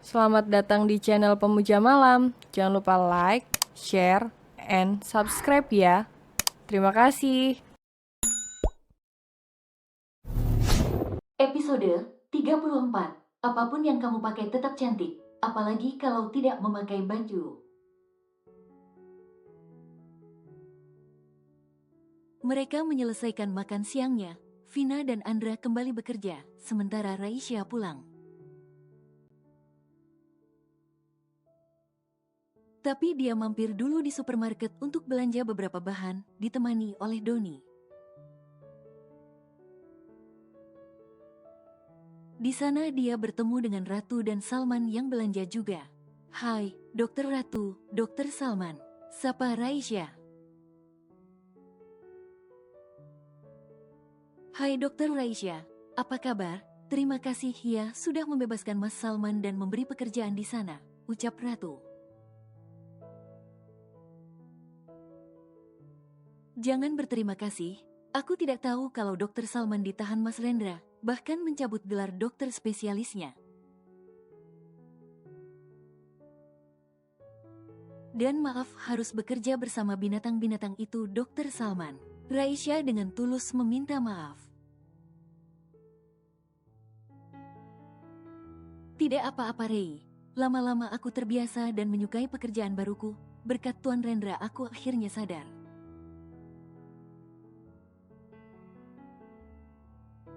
Selamat datang di channel Pemuja Malam. Jangan lupa like, share, and subscribe ya. Terima kasih. Episode 34. Apapun yang kamu pakai tetap cantik, apalagi kalau tidak memakai baju. Mereka menyelesaikan makan siangnya. Vina dan Andra kembali bekerja, sementara Raisya pulang. Tapi dia mampir dulu di supermarket untuk belanja beberapa bahan, ditemani oleh Doni. Di sana dia bertemu dengan Ratu dan Salman yang belanja juga. Hai, Dokter Ratu, Dokter Salman, sapa Raisya. Hai Dokter Raisya, apa kabar? Terima kasih ya sudah membebaskan Mas Salman dan memberi pekerjaan di sana, ucap Ratu. Jangan berterima kasih, aku tidak tahu kalau Dokter Salman ditahan Mas Rendra, bahkan mencabut gelar dokter spesialisnya. Dan maaf harus bekerja bersama binatang-binatang itu Dokter Salman. Raisya dengan tulus meminta maaf. Tidak apa-apa Rei, lama-lama aku terbiasa dan menyukai pekerjaan baruku, berkat Tuan Rendra aku akhirnya sadar.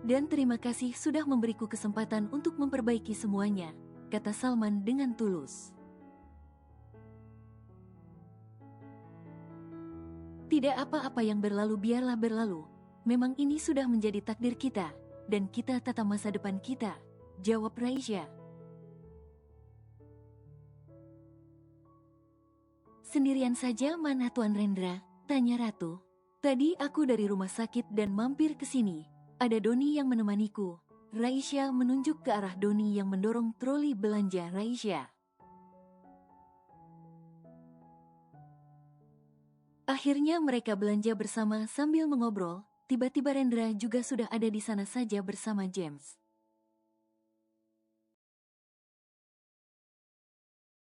Dan terima kasih sudah memberiku kesempatan untuk memperbaiki semuanya, kata Salman dengan tulus. Tidak apa-apa yang berlalu biarlah berlalu, memang ini sudah menjadi takdir kita, dan kita tata masa depan kita, jawab Raisya. Sendirian saja mana Tuan Rendra? Tanya Ratu. Tadi aku dari rumah sakit dan mampir ke sini. Ada Doni yang menemaniku. Raisya menunjuk ke arah Doni yang mendorong troli belanja Raisya. Akhirnya mereka belanja bersama sambil mengobrol. Tiba-tiba Rendra juga sudah ada di sana saja bersama James.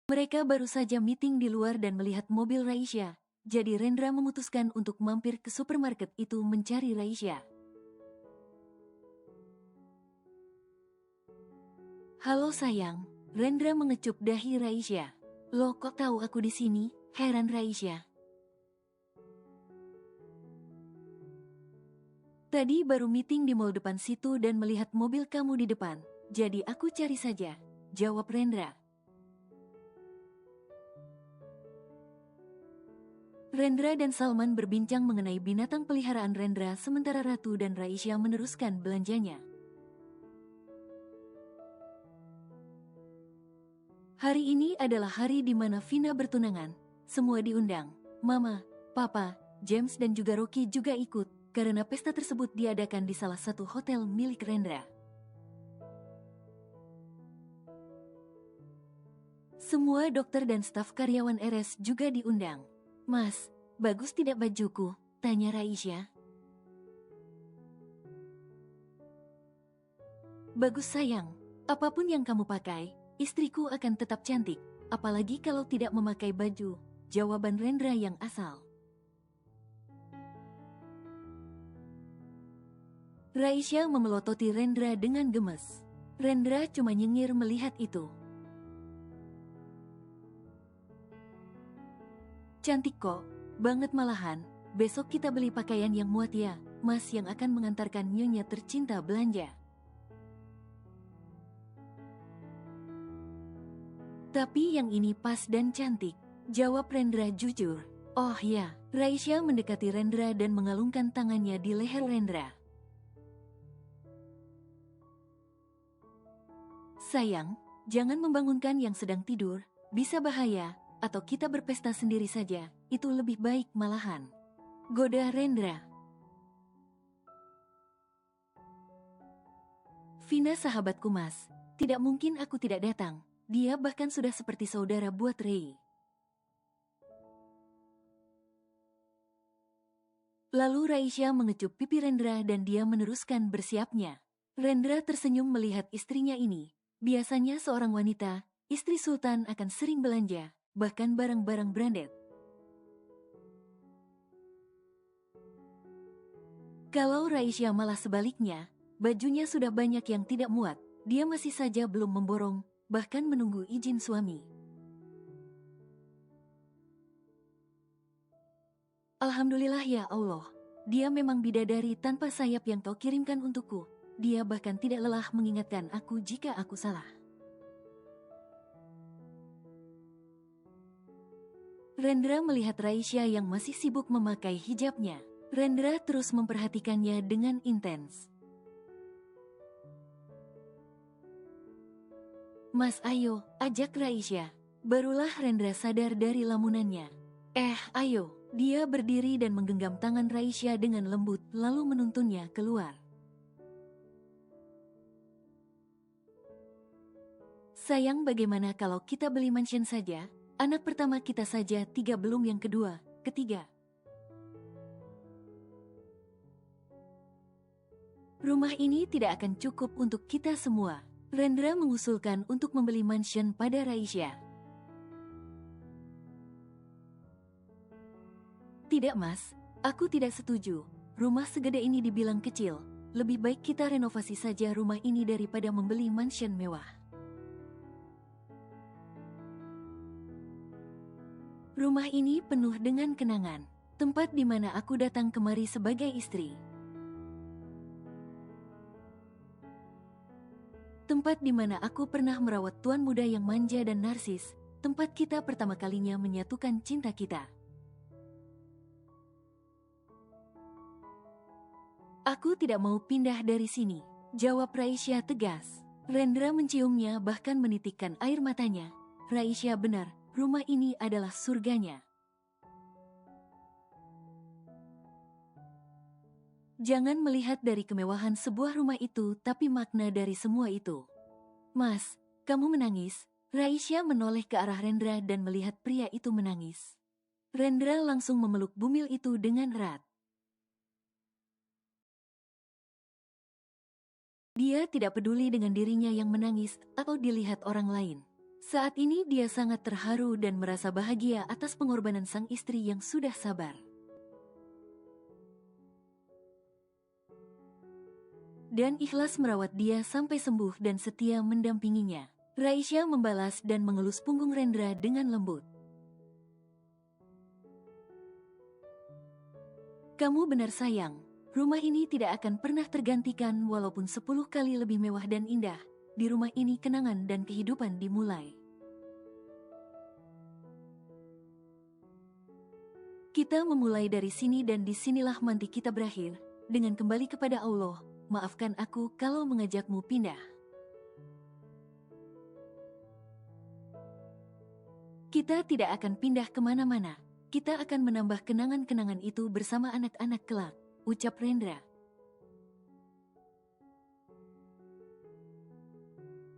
Mereka baru saja meeting di luar dan melihat mobil Raisya. Jadi Rendra memutuskan untuk mampir ke supermarket itu mencari Raisya. Halo sayang, Rendra mengecup dahi Raisya. Lo kok tahu aku di sini? Heran Raisya. Tadi baru meeting di mall depan situ dan melihat mobil kamu di depan. Jadi aku cari saja, jawab Rendra. Rendra dan Salman berbincang mengenai binatang peliharaan Rendra sementara Ratu dan Raisya meneruskan belanjanya. Hari ini adalah hari di mana Vina bertunangan. Semua diundang. Mama, Papa, James dan juga Rocky juga ikut karena pesta tersebut diadakan di salah satu hotel milik Rendra. Semua dokter dan staf karyawan RS juga diundang. Mas, bagus tidak bajuku? Tanya Raisya. Bagus sayang, apapun yang kamu pakai, istriku akan tetap cantik, apalagi kalau tidak memakai baju, jawaban Rendra yang asal. Raisya memelototi Rendra dengan gemes. Rendra cuma nyengir melihat itu. Cantik kok, banget malahan, besok kita beli pakaian yang muat ya, Mas yang akan mengantarkan nyonya tercinta belanja. Tapi yang ini pas dan cantik, jawab Rendra jujur. Oh ya, Raisya mendekati Rendra dan mengalungkan tangannya di leher Rendra. Sayang, jangan membangunkan yang sedang tidur, bisa bahaya, atau kita berpesta sendiri saja, itu lebih baik malahan. Goda Rendra. Vina sahabatku mas, tidak mungkin aku tidak datang. Dia bahkan sudah seperti saudara buat Ray. Lalu Raisya mengecup pipi Rendra dan dia meneruskan bersiapnya. Rendra tersenyum melihat istrinya ini. Biasanya seorang wanita, istri Sultan akan sering belanja, bahkan barang-barang branded. Kalau Raisya malah sebaliknya, bajunya sudah banyak yang tidak muat, dia masih saja belum memborong, bahkan menunggu izin suami. Alhamdulillah ya Allah, dia memang bidadari tanpa sayap yang kau kirimkan untukku. Dia bahkan tidak lelah mengingatkan aku jika aku salah. Rendra melihat Raisya yang masih sibuk memakai hijabnya. Rendra terus memperhatikannya dengan intens. Mas ayo, ajak Raisya. Barulah Rendra sadar dari lamunannya. Ayo. Dia berdiri dan menggenggam tangan Raisya dengan lembut lalu menuntunnya keluar. Sayang, bagaimana kalau kita beli mansion saja? Anak pertama kita saja 3, belum yang kedua, ketiga. Rumah ini tidak akan cukup untuk kita semua. Rendra mengusulkan untuk membeli mansion pada Raisya. Tidak mas, aku tidak setuju. Rumah segede ini dibilang kecil. Lebih baik kita renovasi saja rumah ini daripada membeli mansion mewah. Rumah ini penuh dengan kenangan. Tempat di mana aku datang kemari sebagai istri. Tempat di mana aku pernah merawat tuan muda yang manja dan narsis. Tempat kita pertama kalinya menyatukan cinta kita. Aku tidak mau pindah dari sini, jawab Raisya tegas. Rendra menciumnya bahkan menitikkan air matanya. Raisya benar, rumah ini adalah surganya. Jangan melihat dari kemewahan sebuah rumah itu, tapi makna dari semua itu. Mas, kamu menangis? Raisya menoleh ke arah Rendra dan melihat pria itu menangis. Rendra langsung memeluk bumil itu dengan erat. Dia tidak peduli dengan dirinya yang menangis atau dilihat orang lain. Saat ini dia sangat terharu dan merasa bahagia atas pengorbanan sang istri yang sudah sabar. Dan ikhlas merawat dia sampai sembuh dan setia mendampinginya. Raisya membalas dan mengelus punggung Rendra dengan lembut. Kamu benar sayang. Rumah ini tidak akan pernah tergantikan walaupun 10 kali lebih mewah dan indah. Di rumah ini kenangan dan kehidupan dimulai. Kita memulai dari sini dan disinilah nanti kita berakhir. Dengan kembali kepada Allah, maafkan aku kalau mengajakmu pindah. Kita tidak akan pindah kemana-mana. Kita akan menambah kenangan-kenangan itu bersama anak-anak kelak, ucap Rendra.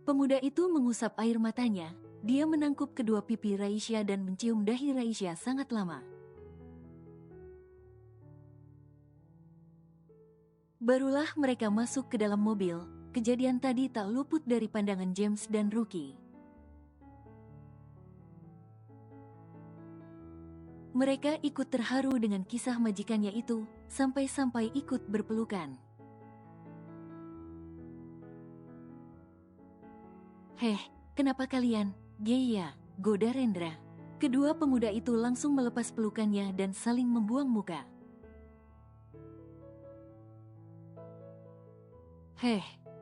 Pemuda itu mengusap air matanya. Dia menangkup kedua pipi Raisya dan mencium dahi Raisya sangat lama. Barulah mereka masuk ke dalam mobil. Kejadian tadi tak luput dari pandangan James dan Rookie. Mereka ikut terharu dengan kisah majikannya itu, sampai-sampai ikut berpelukan. Kenapa kalian, gay ya? Goda Rendra. Kedua pemuda itu langsung melepas pelukannya dan saling membuang muka.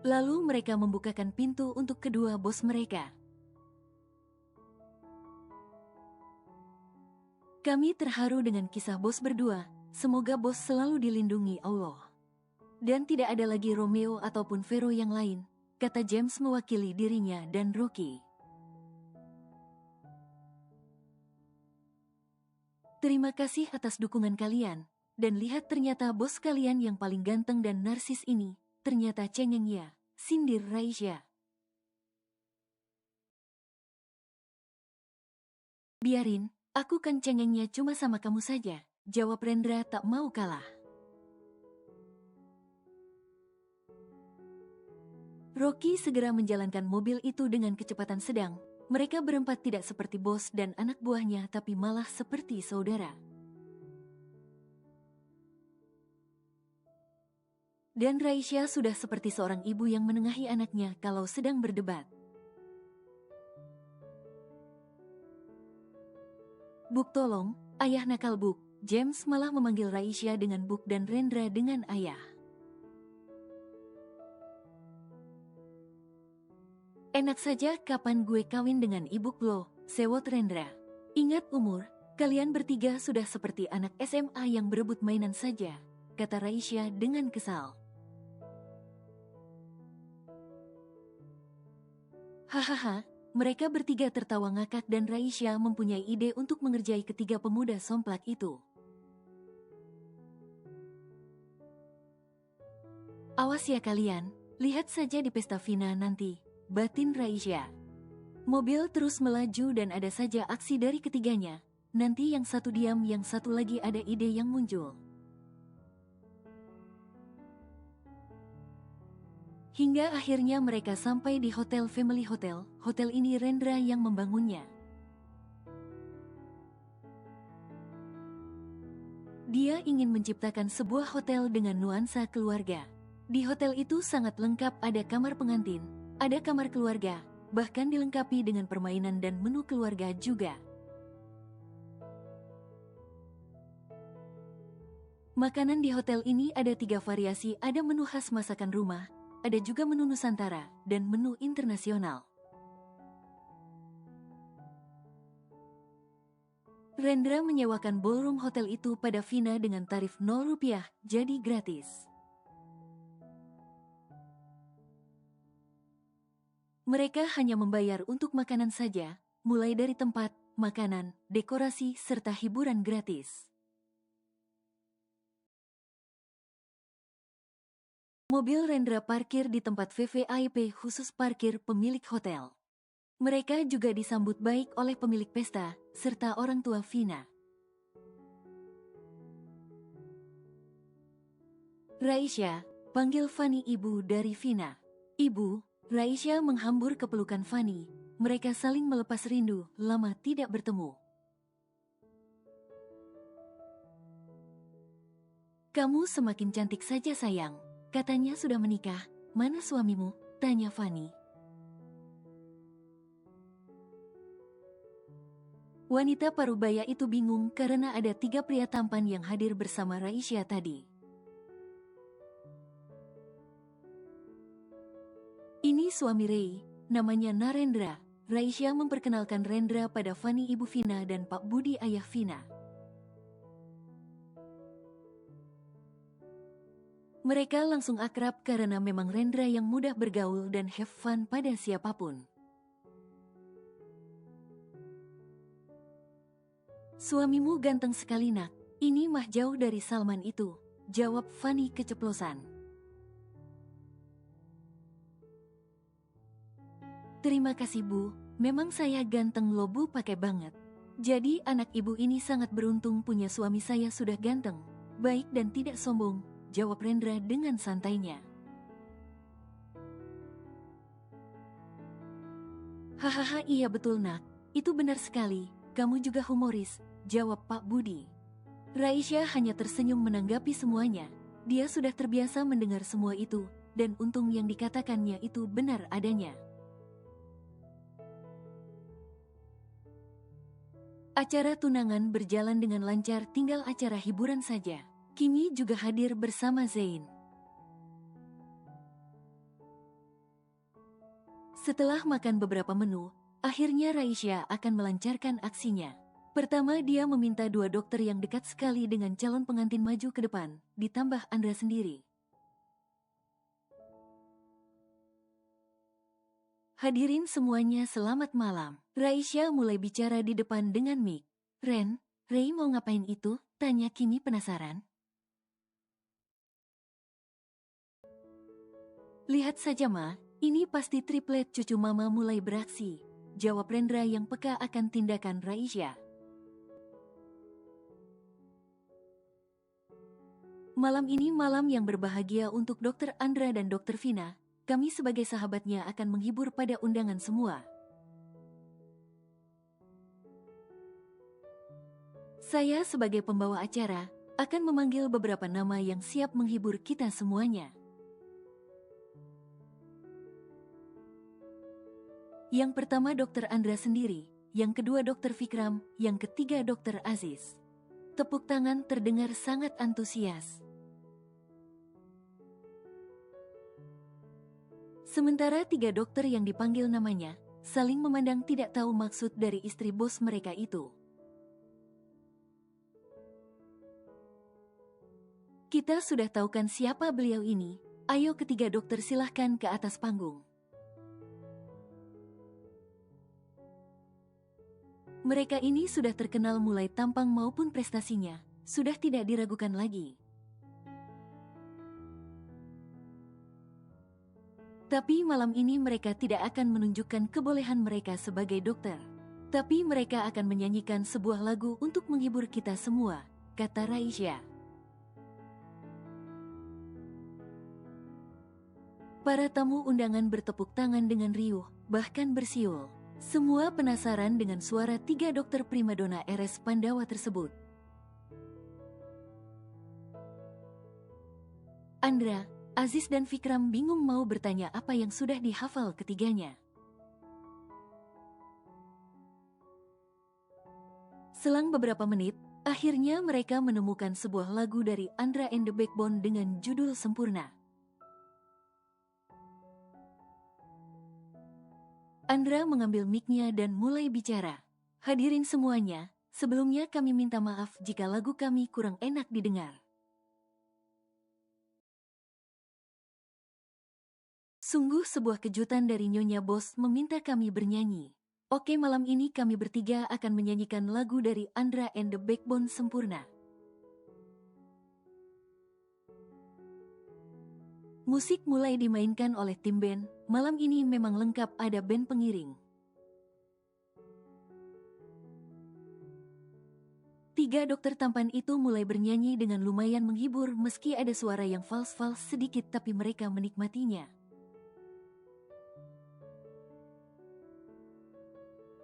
Lalu mereka membukakan pintu untuk kedua bos mereka. Kami terharu dengan kisah bos berdua, semoga bos selalu dilindungi Allah. Dan tidak ada lagi Romeo ataupun Vero yang lain, kata James mewakili dirinya dan Rocky. Terima kasih atas dukungan kalian, dan lihat ternyata bos kalian yang paling ganteng dan narsis ini, ternyata cengeng ya, sindir Raisya. Biarin. Aku kan cengengnya cuma sama kamu saja, jawab Rendra tak mau kalah. Rocky segera menjalankan mobil itu dengan kecepatan sedang. Mereka berempat tidak seperti bos dan anak buahnya, tapi malah seperti saudara. Dan Raisya sudah seperti seorang ibu yang menengahi anaknya kalau sedang berdebat. Buk, tolong, ayah nakal Buk. James malah memanggil Raisya dengan Buk dan Rendra dengan ayah. Enak saja, kapan gue kawin dengan ibu lo, sewot Rendra. Ingat umur, kalian bertiga sudah seperti anak SMA yang berebut mainan saja, kata Raisya dengan kesal. Hahaha, mereka bertiga tertawa ngakak dan Raisya mempunyai ide untuk mengerjai ketiga pemuda somplak itu. Awas ya kalian, lihat saja di pesta Vina nanti, batin Raisya. Mobil terus melaju dan ada saja aksi dari ketiganya. Nanti yang satu diam, yang satu lagi ada ide yang muncul. Hingga akhirnya mereka sampai di Hotel Family Hotel. Hotel ini Rendra yang membangunnya. Dia ingin menciptakan sebuah hotel dengan nuansa keluarga. Di hotel itu sangat lengkap, ada kamar pengantin, ada kamar keluarga, bahkan dilengkapi dengan permainan dan menu keluarga juga. Makanan di hotel ini ada 3 variasi, ada menu khas masakan rumah, ada juga menu Nusantara, dan menu internasional. Rendra menyewakan ballroom hotel itu pada Vina dengan tarif Rp0, jadi gratis. Mereka hanya membayar untuk makanan saja, mulai dari tempat, makanan, dekorasi, serta hiburan gratis. Mobil Rendra parkir di tempat VVIP khusus parkir pemilik hotel. Mereka juga disambut baik oleh pemilik pesta, serta orang tua Vina. Raisya, panggil Fani ibu dari Vina. Ibu, Raisya menghambur ke pelukan Fani. Mereka saling melepas rindu, lama tidak bertemu. Kamu semakin cantik saja sayang. Katanya sudah menikah, mana suamimu? Tanya Fani. Wanita parubaya itu bingung karena ada 3 pria tampan yang hadir bersama Raisya tadi. Ini suami Rei, namanya Narendra. Raisya memperkenalkan Rendra pada Fani ibu Vina dan Pak Budi ayah Vina. Mereka langsung akrab karena memang Rendra yang mudah bergaul dan have fun pada siapapun. Suamimu ganteng sekali nak, ini mah jauh dari Salman itu, jawab Fani keceplosan. Terima kasih Bu, memang saya ganteng loh Bu, pakai banget. Jadi anak ibu ini sangat beruntung punya suami, saya sudah ganteng, baik dan tidak sombong, jawab Rendra dengan santainya. Hahaha, iya betul nak, itu benar sekali, kamu juga humoris, jawab Pak Budi. Raisya hanya tersenyum menanggapi semuanya, dia sudah terbiasa mendengar semua itu, dan untung yang dikatakannya itu benar adanya. Acara tunangan berjalan dengan lancar, tinggal acara hiburan saja. Kimi juga hadir bersama Zain. Setelah makan beberapa menu, akhirnya Raisya akan melancarkan aksinya. Pertama dia meminta 2 dokter yang dekat sekali dengan calon pengantin maju ke depan, ditambah Andra sendiri. Hadirin semuanya, selamat malam. Raisya mulai bicara di depan dengan mic. Ren, Rei mau ngapain itu? Tanya Kimi penasaran. Lihat saja Ma, ini pasti triplet cucu Mama mulai beraksi, jawab Rendra yang peka akan tindakan Raisya. Malam ini malam yang berbahagia untuk Dr. Andra dan Dr. Vina. Kami sebagai sahabatnya akan menghibur pada undangan semua. Saya sebagai pembawa acara akan memanggil beberapa nama yang siap menghibur kita semuanya. Yang pertama Dr. Andra sendiri, yang kedua Dr. Vikram, yang ketiga Dr. Aziz. Tepuk tangan terdengar sangat antusias. Sementara 3 dokter yang dipanggil namanya, saling memandang tidak tahu maksud dari istri bos mereka itu. Kita sudah tahu kan siapa beliau ini, ayo ketiga dokter silahkan ke atas panggung. Mereka ini sudah terkenal mulai tampang maupun prestasinya, sudah tidak diragukan lagi. Tapi malam ini mereka tidak akan menunjukkan kebolehan mereka sebagai dokter. Tapi mereka akan menyanyikan sebuah lagu untuk menghibur kita semua, kata Raisya. Para tamu undangan bertepuk tangan dengan riuh, bahkan bersiul. Semua penasaran dengan suara 3 dokter primadona RS Pandawa tersebut. Andra, Aziz dan Vikram bingung mau bertanya apa yang sudah dihafal ketiganya. Selang beberapa menit, akhirnya mereka menemukan sebuah lagu dari Andra and the Backbone dengan judul Sempurna. Andra mengambil mic-nya dan mulai bicara. Hadirin semuanya, sebelumnya kami minta maaf jika lagu kami kurang enak didengar. Sungguh sebuah kejutan dari Nyonya Bos meminta kami bernyanyi. Oke, malam ini kami bertiga akan menyanyikan lagu dari Andra and the Backbone Sempurna. Musik mulai dimainkan oleh tim band. Malam ini memang lengkap, ada band pengiring. 3 dokter tampan itu mulai bernyanyi dengan lumayan menghibur meski ada suara yang fals-fals sedikit tapi mereka menikmatinya.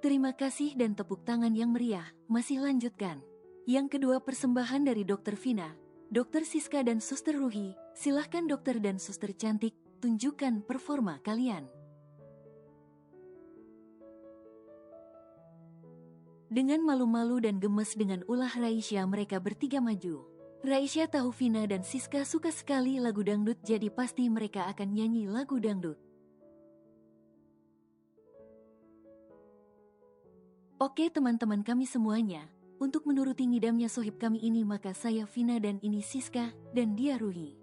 Terima kasih dan tepuk tangan yang meriah, masih lanjutkan. Yang kedua persembahan dari Dr. Vina, Dr. Siska dan Suster Ruhi, silahkan dokter dan suster cantik, tunjukkan performa kalian. Dengan malu-malu dan gemes dengan ulah Raisya mereka bertiga maju. Raisya tahu Vina dan Siska suka sekali lagu dangdut jadi pasti mereka akan nyanyi lagu dangdut. Oke teman-teman kami semuanya, untuk menuruti ngidamnya sohib kami ini maka saya Vina dan ini Siska, dan dia Ruhi.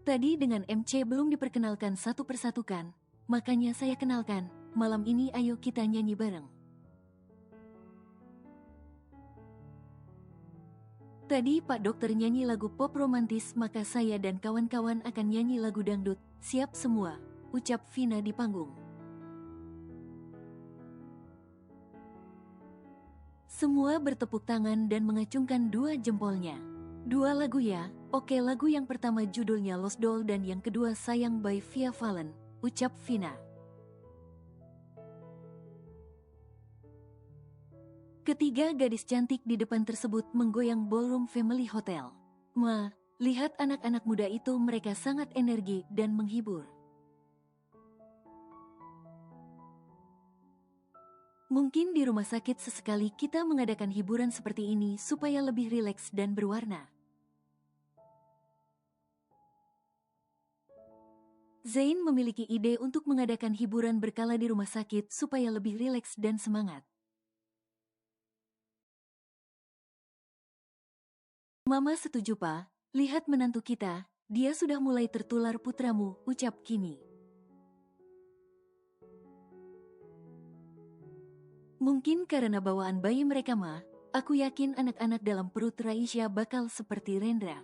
Tadi dengan MC belum diperkenalkan satu persatu kan, makanya saya kenalkan, malam ini ayo kita nyanyi bareng. Tadi Pak Dokter nyanyi lagu pop romantis maka saya dan kawan-kawan akan nyanyi lagu dangdut, siap semua, ucap Vina di panggung. Semua bertepuk tangan dan mengacungkan 2 jempolnya. 2 lagu ya, oke lagu yang pertama judulnya Lost Doll dan yang kedua Sayang by Via Valen, ucap Vina. Ketiga gadis cantik di depan tersebut menggoyang ballroom family hotel. Ma, lihat anak-anak muda itu mereka sangat energi dan menghibur. Mungkin di rumah sakit sesekali kita mengadakan hiburan seperti ini supaya lebih rileks dan berwarna. Zain memiliki ide untuk mengadakan hiburan berkala di rumah sakit supaya lebih rileks dan semangat. Mama setuju Pak, lihat menantu kita, dia sudah mulai tertular putramu, ucap Kimi. Mungkin karena bawaan bayi mereka Ma, aku yakin anak-anak dalam perut Raisya bakal seperti Rendra.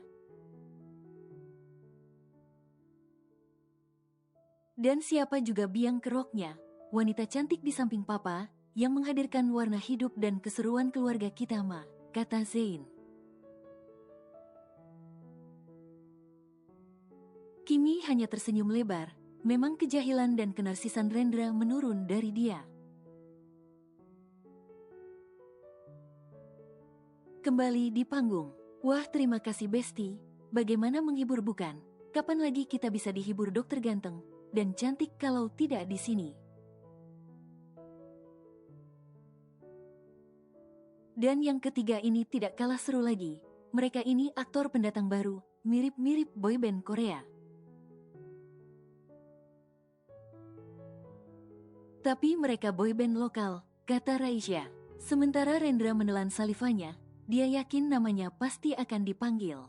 Dan siapa juga biang keroknya, wanita cantik di samping papa, yang menghadirkan warna hidup dan keseruan keluarga kita Ma, kata Zain. Kimi hanya tersenyum lebar, memang kejahilan dan kenarsisan Rendra menurun dari dia. kembali di panggung. Wah, terima kasih Besti. Bagaimana menghibur bukan? Kapan lagi kita bisa dihibur dokter ganteng dan cantik kalau tidak di sini? Dan yang ketiga ini tidak kalah seru lagi. Mereka ini aktor pendatang baru, mirip-mirip boyband Korea. Tapi mereka boyband lokal, kata Raisya. Sementara Rendra menelan salivanya, dia yakin namanya pasti akan dipanggil.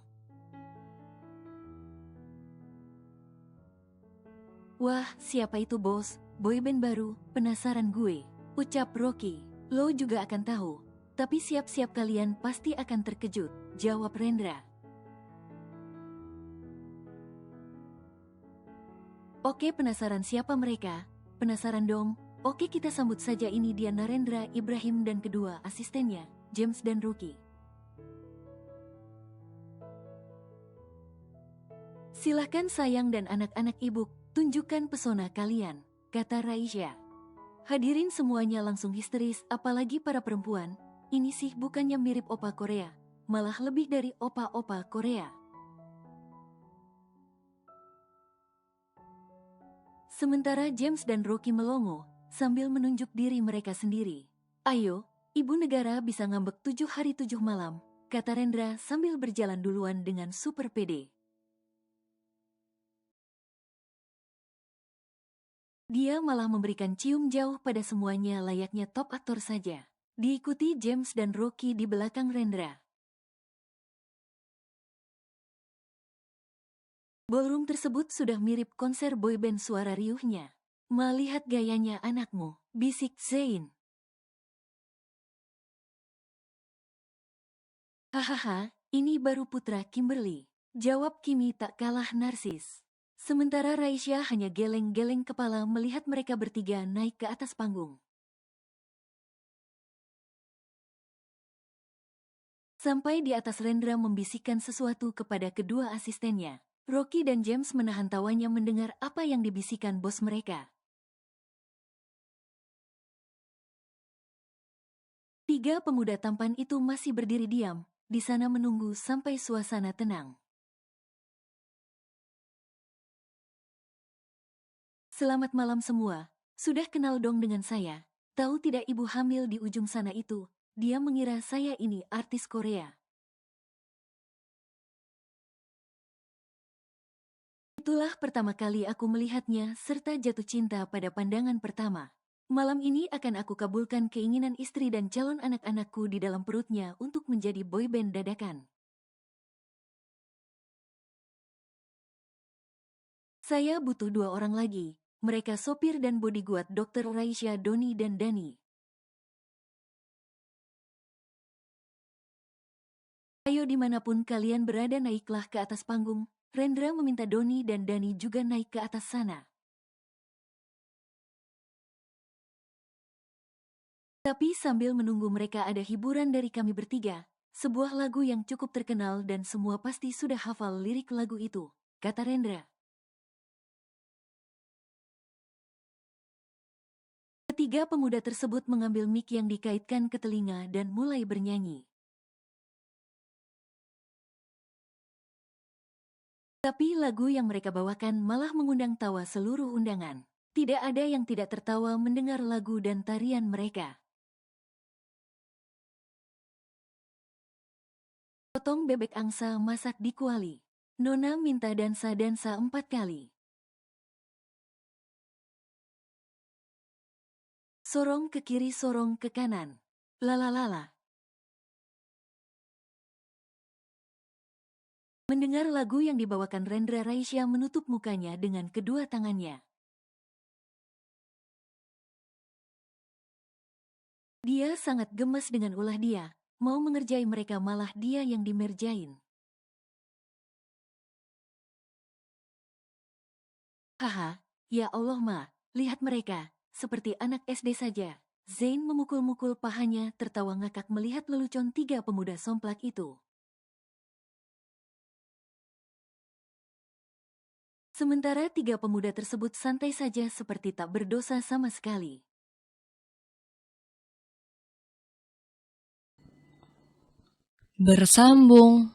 Wah, siapa itu bos? Boyband baru, penasaran gue. Ucap Rocky. Lo juga akan tahu. Tapi siap-siap kalian pasti akan terkejut, jawab Rendra. Oke, penasaran siapa mereka? Penasaran dong? Oke, kita sambut saja, ini dia Narendra Ibrahim dan kedua asistennya, James dan Rocky. Silahkan sayang dan anak-anak ibu, tunjukkan pesona kalian, kata Raisya. Hadirin semuanya langsung histeris, apalagi para perempuan. Ini sih bukannya mirip opa Korea, malah lebih dari opa-opa Korea. Sementara James dan Rocky melongo, sambil menunjuk diri mereka sendiri. Ayo, ibu negara bisa ngambek 7 hari 7 malam, kata Rendra sambil berjalan duluan dengan super pede. Dia malah memberikan cium jauh pada semuanya layaknya top aktor saja. Diikuti James dan Rocky di belakang Rendra. Ballroom tersebut sudah mirip konser boyband suara riuhnya. Melihat gayanya anakmu, bisik Zain. Hahaha, ini baru putra Kimberly, jawab Kimi tak kalah narsis. Sementara Raisya hanya geleng-geleng kepala melihat mereka bertiga naik ke atas panggung. Sampai di atas Rendra membisikkan sesuatu kepada kedua asistennya. Rocky dan James menahan tawanya mendengar apa yang dibisikkan bos mereka. Tiga pemuda tampan itu masih berdiri diam, di sana menunggu sampai suasana tenang. Selamat malam semua, sudah kenal dong dengan saya. Tahu tidak ibu hamil di ujung sana itu, dia mengira saya ini artis Korea. Itulah pertama kali aku melihatnya serta jatuh cinta pada pandangan pertama. Malam ini akan aku kabulkan keinginan istri dan calon anak-anakku di dalam perutnya untuk menjadi boyband dadakan. Saya butuh 2 orang lagi, mereka sopir dan bodyguard Dr. Raisya, Doni dan Dani. Ayo dimanapun kalian berada naiklah ke atas panggung. Rendra meminta Doni dan Dani juga naik ke atas sana. Tapi sambil menunggu mereka ada hiburan dari kami bertiga, sebuah lagu yang cukup terkenal dan semua pasti sudah hafal lirik lagu itu, kata Rendra. Ketiga pemuda tersebut mengambil mic yang dikaitkan ke telinga dan mulai bernyanyi. Tapi lagu yang mereka bawakan malah mengundang tawa seluruh undangan. Tidak ada yang tidak tertawa mendengar lagu dan tarian mereka. Potong bebek angsa masak di kuali. Nona minta dansa-dansa 4 kali. Sorong ke kiri, sorong ke kanan. Lalalala. Mendengar lagu yang dibawakan Rendra, Raisya menutup mukanya dengan kedua tangannya. Dia sangat gemes dengan ulah dia, mau mengerjai mereka malah dia yang dimerjain. Haha, ya Allah ma, lihat mereka, seperti anak SD saja. Zain memukul-mukul pahanya tertawa ngakak melihat lelucon 3 pemuda somplak itu. Sementara 3 pemuda tersebut santai saja seperti tak berdosa sama sekali. bersambung.